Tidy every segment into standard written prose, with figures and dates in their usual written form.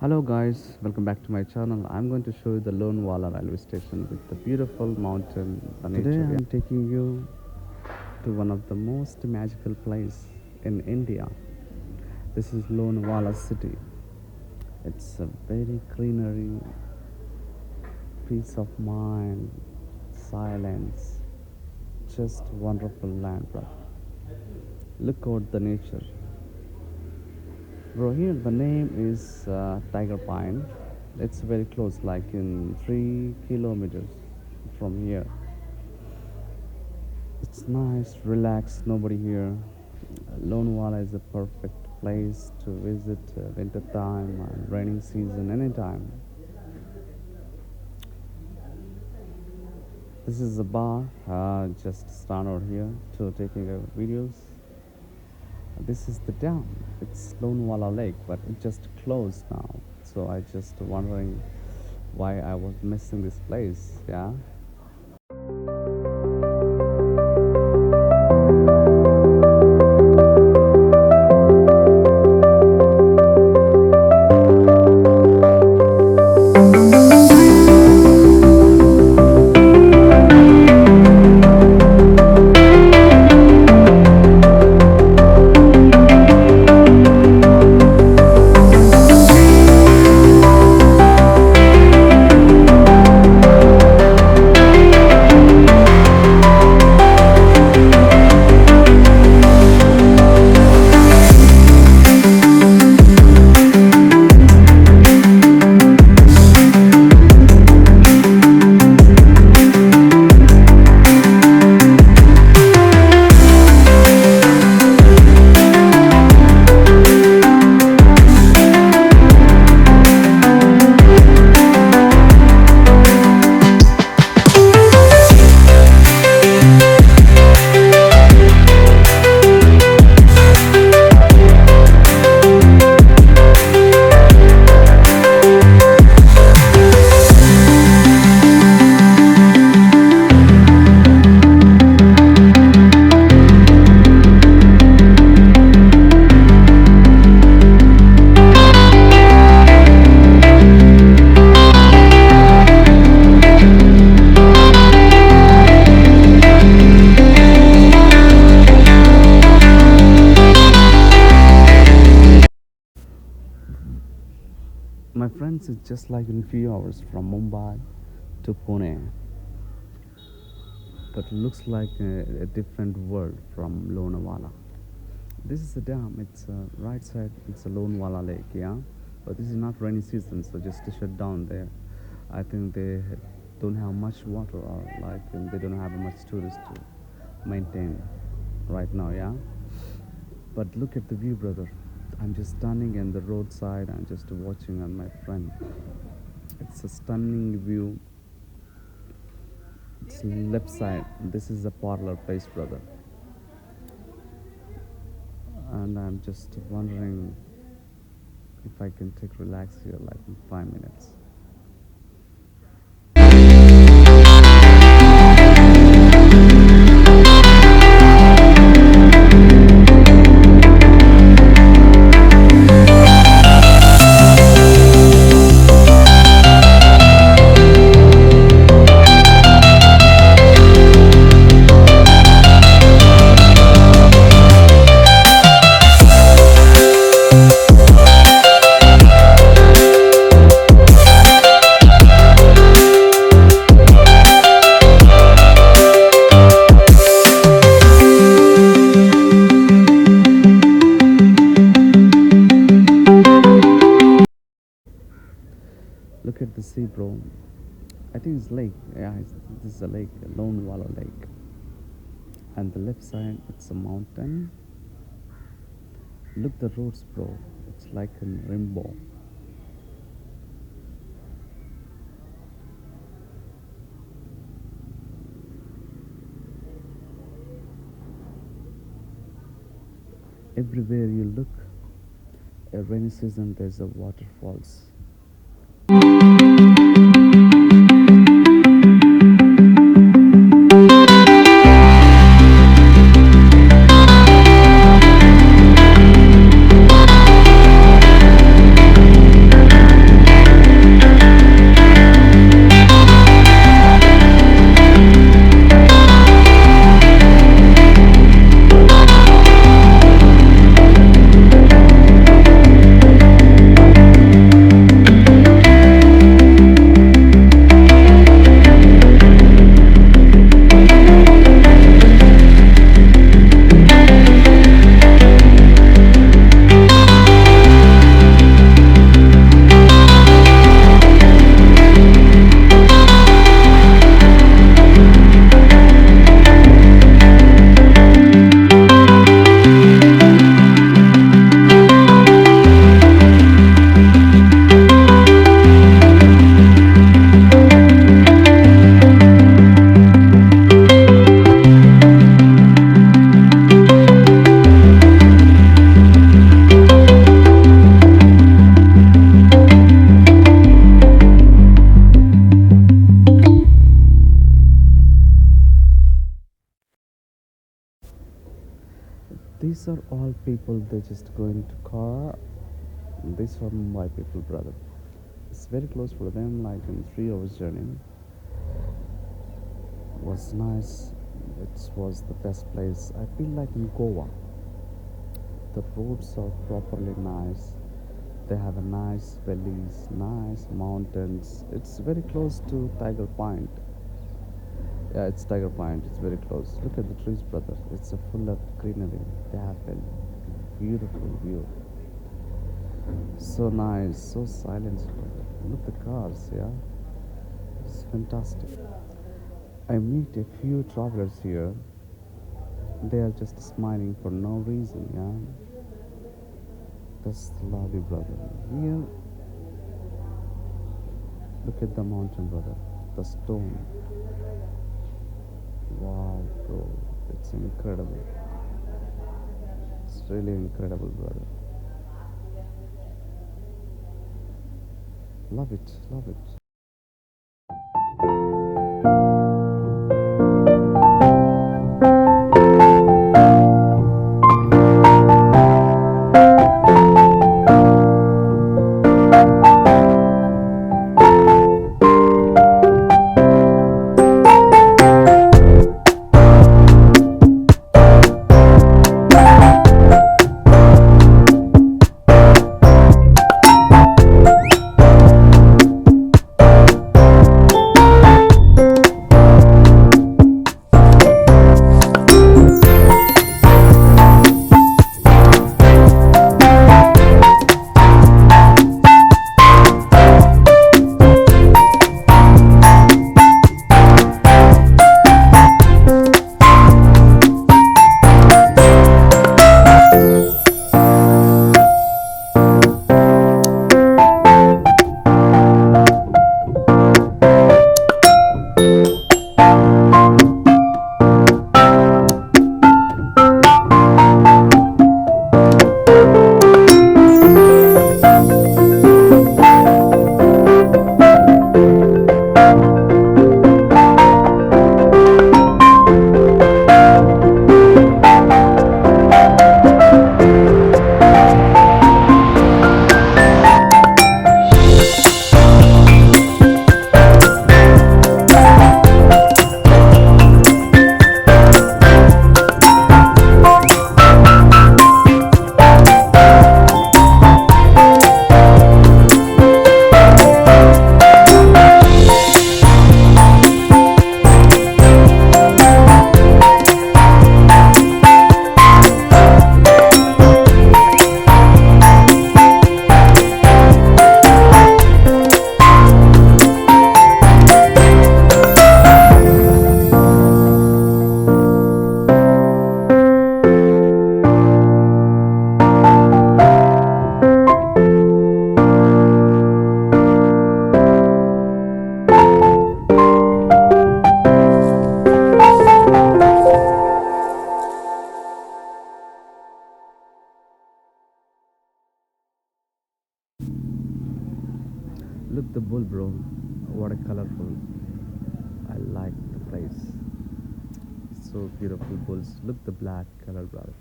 Hello guys, welcome back to my channel. I'm going to show you the Lonavala railway station with the beautiful mountain, the nature. Today I'm taking you to one of the most magical place in India. This is Lonavala city. It's a very greenery, peace of mind, silence, just wonderful land, bro. Look out the nature. Bro, here the name is Tiger Pine. It's very close, like in 3 kilometers from here. It's nice, relaxed, nobody here. Lonavala is a perfect place to visit winter time and rainy season anytime. This is a bar, just stand out here to taking videos. This is the dam. It's Lonavala Lake, but it just closed now. So I just wondering why I was missing this place. Yeah. My friends, it's just like in few hours from Mumbai to Pune, but looks like a different world from Lonavala. This is the dam. It's right side. It's a Lonavala Lake, yeah. But this is not rainy season, so just to shut down there. I think they don't have much water, or like they don't have much tourists to maintain right now, yeah. But look at the view, brother. I'm just standing in the roadside and just watching on my friend. It's a stunning view. It's left side. This is a parlor place, brother. And I'm just wondering if I can take relax here like in 5 minutes. Look at the sea, bro. I think it's lake. Yeah, this is a lake, a Lonavala Lake. And the left side, it's a mountain. Look the roads, bro. It's like a rainbow. Everywhere you look, a rainy season, there's a waterfalls. These are all people, they just go into car. These are Mumbai people, brother. It's very close for them, like in 3 hours journey. Was nice. It was the best place. I feel like in Goa. The roads are properly nice. They have a nice valleys, nice mountains. It's very close to Tiger Point. Yeah, it's Tiger Point. It's very close. Look at the trees, brother. It's a full of greenery. They have a beautiful view. So nice, so silent. Look the cars, yeah. It's fantastic. I meet a few travelers here. They are just smiling for no reason, yeah. That's lovely, brother. Here, look at the mountain, brother. The stone. Wow, bro. It's incredible. It's really incredible, brother. Love it, love it. Look the bull, bro. What a colorful. I like the place. So beautiful bulls. Look the black color, brother.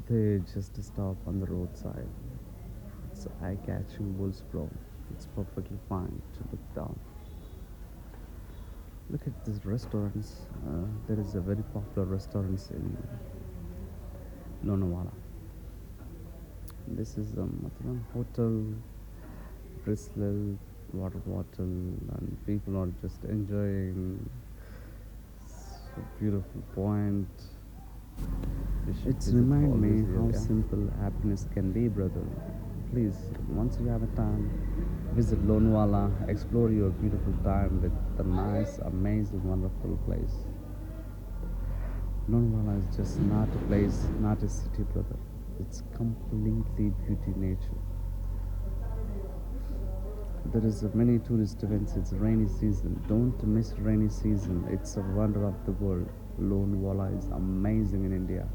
They just stop on the roadside. It's eye-catching bulls, bro. It's perfectly fine to look down. Look at these restaurants. There is a very popular restaurants in Lonavala. This is a Matharan hotel, Bristol water bottle, and people are just enjoying. So beautiful point. It's remind me how simple happiness can be, brother. Please, once you have a time, visit Lonavala, explore your beautiful time with the nice, amazing, wonderful place. Lonavala is just not a place, not a city, brother. It's completely beauty nature. There is many tourist events. It's rainy season. Don't miss rainy season. It's a wonder of the world. Lonavala is amazing in India.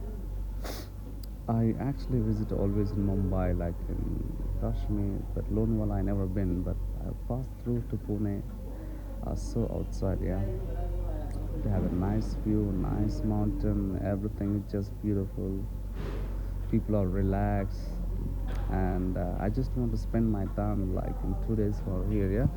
I actually visit always in Mumbai, like in Kashmir, but Lonavala I never been. But I passed through to Pune. I saw outside, yeah. They have a nice view, nice mountain, everything is just beautiful. People are relaxed, and I just want to spend my time like in 2 days for here, yeah.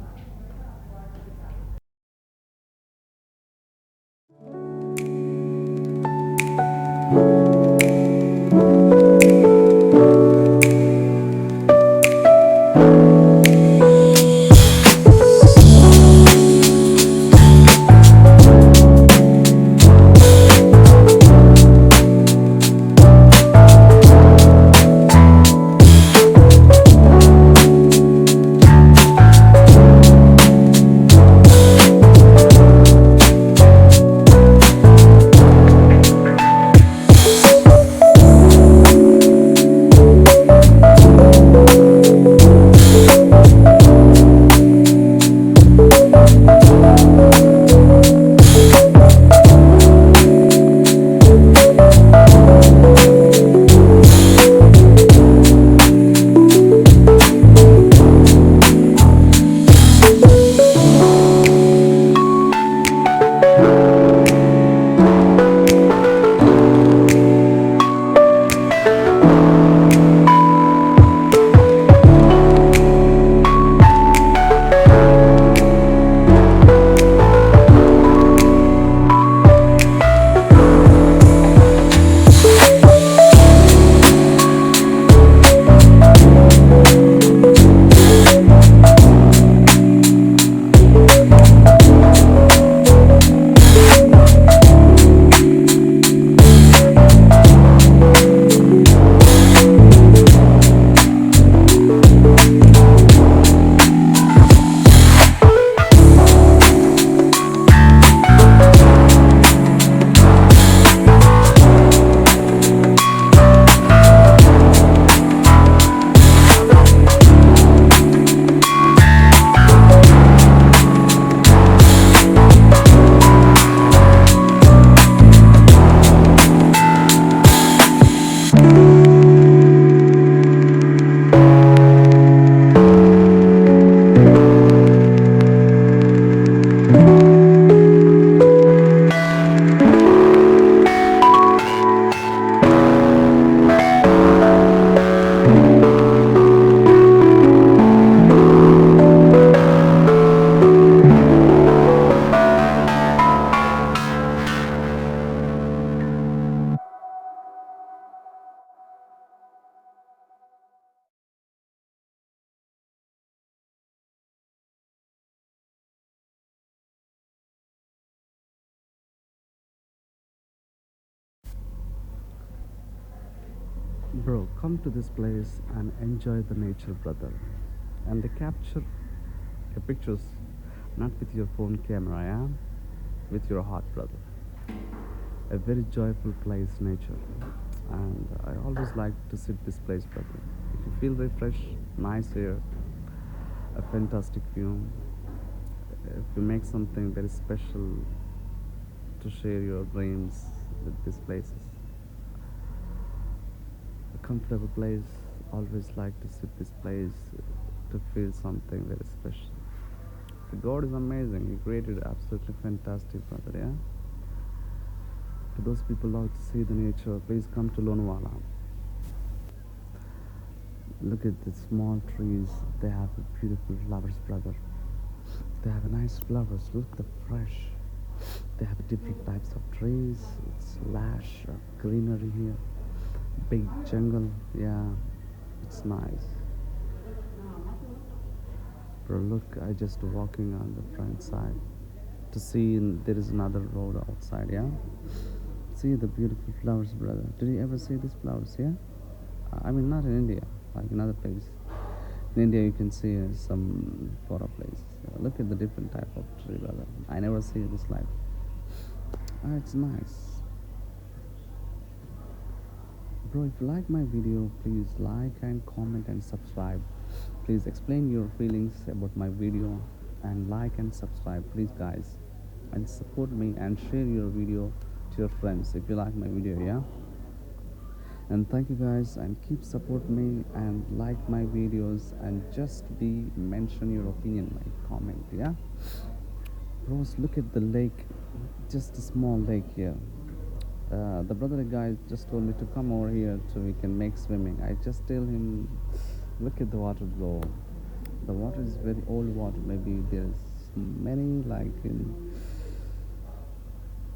Bro, come to this place and enjoy the nature, brother. And they capture your pictures not with your phone camera, yeah? With your heart, brother. A very joyful place, nature. And I always like to sit this place, brother. If you feel refreshed, nice air, a fantastic view, if you make something very special to share your dreams with these places, a comfortable place, always like to sit this place to feel something very special. The God is amazing. He created absolutely fantastic, brother, yeah? For those people who love to see the nature, please come to Lonavala. Look at the small trees. They have beautiful flowers, brother. They have nice flowers. Look, the fresh. They have different types of trees. It's lush greenery here. Big jungle. Yeah, it's nice. Bro, look, I just walking on the front side to see there is another road outside. Yeah. See the beautiful flowers, brother. Did you ever see these flowers? Yeah. I mean, not in India, like in other places. In India, you can see some photo places. Look at the different type of tree, brother. I never see this life. It's nice. Bro, if you like my video, please like and comment and subscribe. Please explain your feelings about my video and like and subscribe, please, guys. And support me and share your video to your friends if you like my video, yeah? And thank you guys, and keep support me and like my videos, and just be mention your opinion, like comment, yeah? Bros, look at the lake. Just a small lake here. The brother guy just told me to come over here so we can make swimming. I just tell him, look at the water, bro. The water is very old water. Maybe there's many like in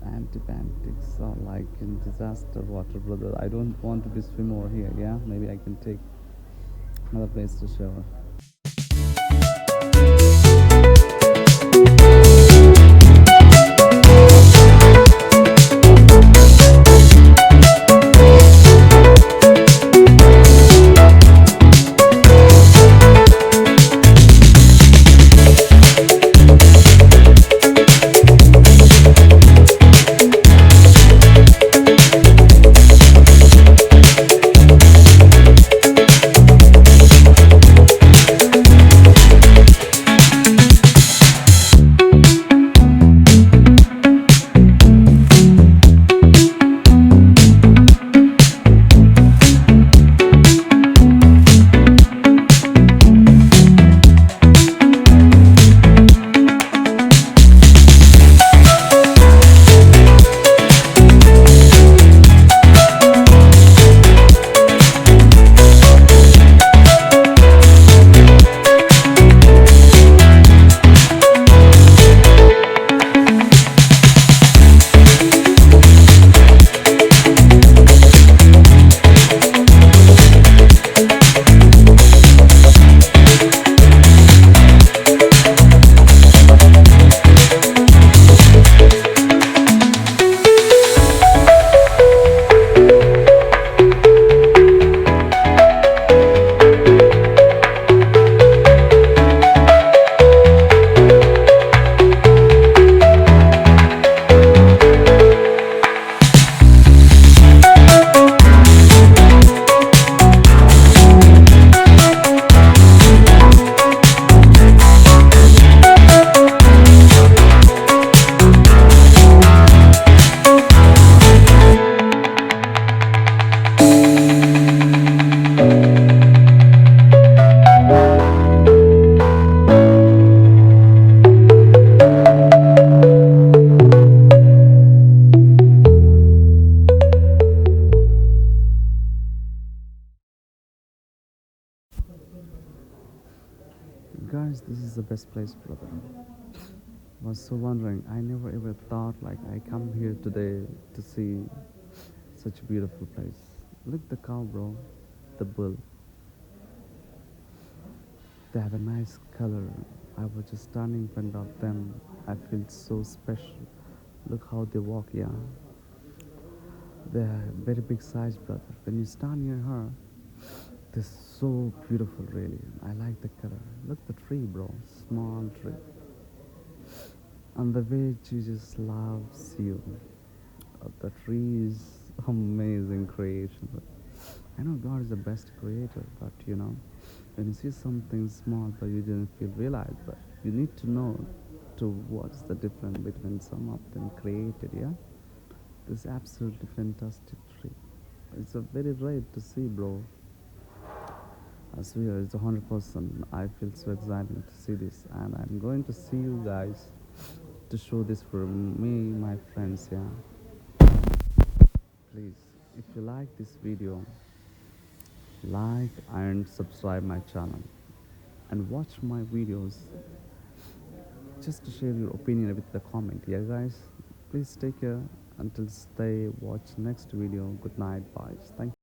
antibiotics or like in disaster water, brother. I don't want to be swim over here. Yeah, maybe I can take another place to shower. Guys, this is the best place, brother. Was so wondering. I never ever thought like I come here today to see such a beautiful place. Look the cow, bro. The bull. They have a nice color. I was just standing in front of them. I feel so special. Look how they walk, yeah. They're very big size, brother. When you stand near her, they're so beautiful, really. I like the color. Look the tree, bro. Small tree. And the way Jesus loves you. The tree is amazing creation. I know God is the best creator, but when you see something small but you didn't feel realize, but you need to know to what's the difference between some of them created, yeah? This absolutely fantastic tree. It's a very rare to see, bro. I swear it's 100%. I feel so excited to see this, and I'm going to see you guys to show this for me, my friends, yeah. Please, if you like this video, like and subscribe my channel and watch my videos just to share your opinion with the comment, yeah guys. Please take care until stay watch next video. Good night, bye. Thank you.